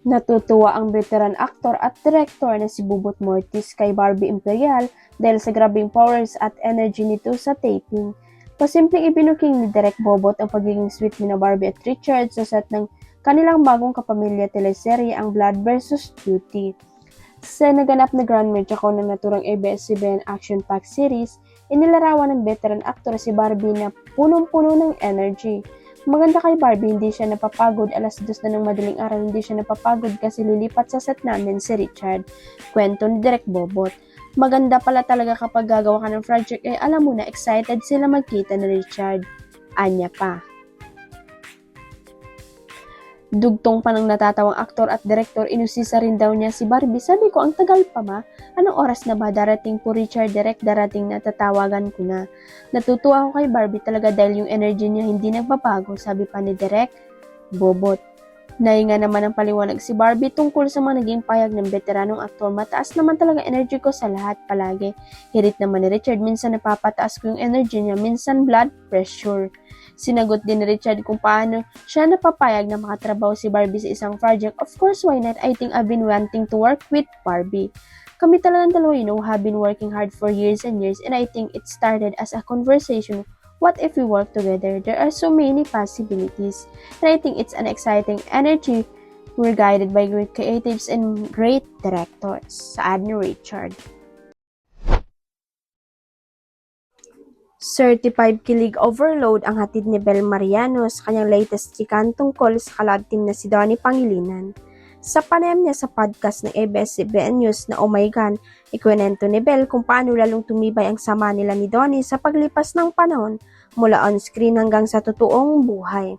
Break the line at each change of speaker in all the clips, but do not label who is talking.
Natutuwa ang veteran aktor at direktor na si Bubot Mortis kay Barbie Imperial dahil sa grabing powers at energy nito sa taping. Pasimpleng ibinuking ni Direk Bobot ang pagiging sweet ni na Barbie at Richard sa set ng kanilang bagong kapamilya teleserye ang Blood vs. Beauty. Sa naganap na Grand Medjako ng naturang ABS-CBN action-packed series, inilarawan ng veteran aktor si Barbie na punong-puno ng energy. Maganda kay Barbie, hindi siya napapagod, 2:00 na ng madaling araw, hindi siya napapagod kasi lilipat sa set namin si Richard. Kwento ni Direk Bobot. Maganda pala talaga kapag gagawa ka ng project alam mo na excited sila magkita ni Richard. Anya pa. Dugtong pa ng natatawang aktor at direktor, inusisa rin daw niya si Barbie. Sabi ko, ang tagal pa ma? Anong oras na ba? Darating po Richard, direct darating na, tatawagan ko na. Natutuwa ako kay Barbie talaga dahil yung energy niya hindi nagbabago, sabi pa ni Direk Bobot. Nahinga naman ang paliwanag si Barbie tungkol sa mga naging payag ng veteranong aktor. Mataas naman talaga energy ko sa lahat palagi. Hirit naman ni Richard, minsan napapataas ko yung energy niya, minsan blood pressure. Sinagot din ni Richard kung paano siya napapayag na makatrabaho si Barbie sa isang project. Of course, why not? I think I've been wanting to work with Barbie. Kami talagang dalawa, have been working hard for years and years, and I think it started as a conversation. What if we work together? There are so many possibilities. And I think it's an exciting energy. We're guided by great creatives and great directors. Saad ni Richard. Certified kilig overload ang hatid ni Bel Mariano sa kanyang latest chikan tungkol sa collab team na si Donnie Pangilinan. Sa panayam niya sa podcast ng ABS-CBN News na Oh My God, ikwento ni Bel kung paano lalong tumibay ang sama nila ni Donnie sa paglipas ng panahon mula on-screen hanggang sa totoong buhay.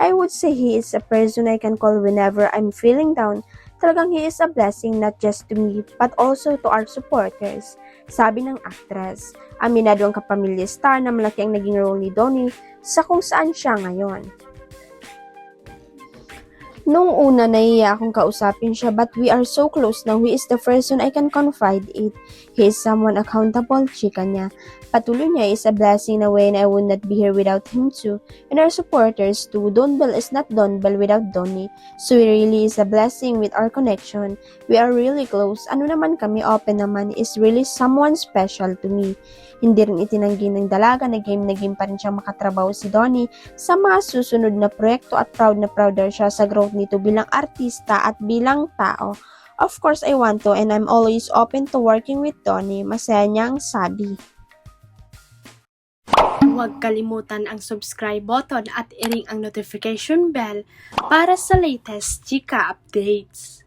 I would say he is a person I can call whenever I'm feeling down. Talagang he is a blessing not just to me but also to our supporters, sabi ng actress. Aminado ang kapamilya star na malaki ang naging role ni Donnie sa kung saan siya ngayon. Noong una, nahiya akong kausapin siya but we are so close now. He is the person I can confide in. He is someone accountable, chika niya. Patuloy niya, is a blessing na when I would not be here without him too. And our supporters too. Don Bell is not Don Bell without Donnie. So he really is a blessing with our connection. We are really close. Ano naman kami, open naman, is really someone special to me. Hindi rin itinanggi ng dalaga na game pa rin siyang makatrabaho si Donnie sa mga susunod na proyekto at proud na proud siya sa growth nito bilang artista at bilang tao. Of course, I want to and I'm always open to working with Donnie. Masaya niyang sabi. Huwag kalimutan ang subscribe button at i-ring ang notification bell para sa latest chika updates.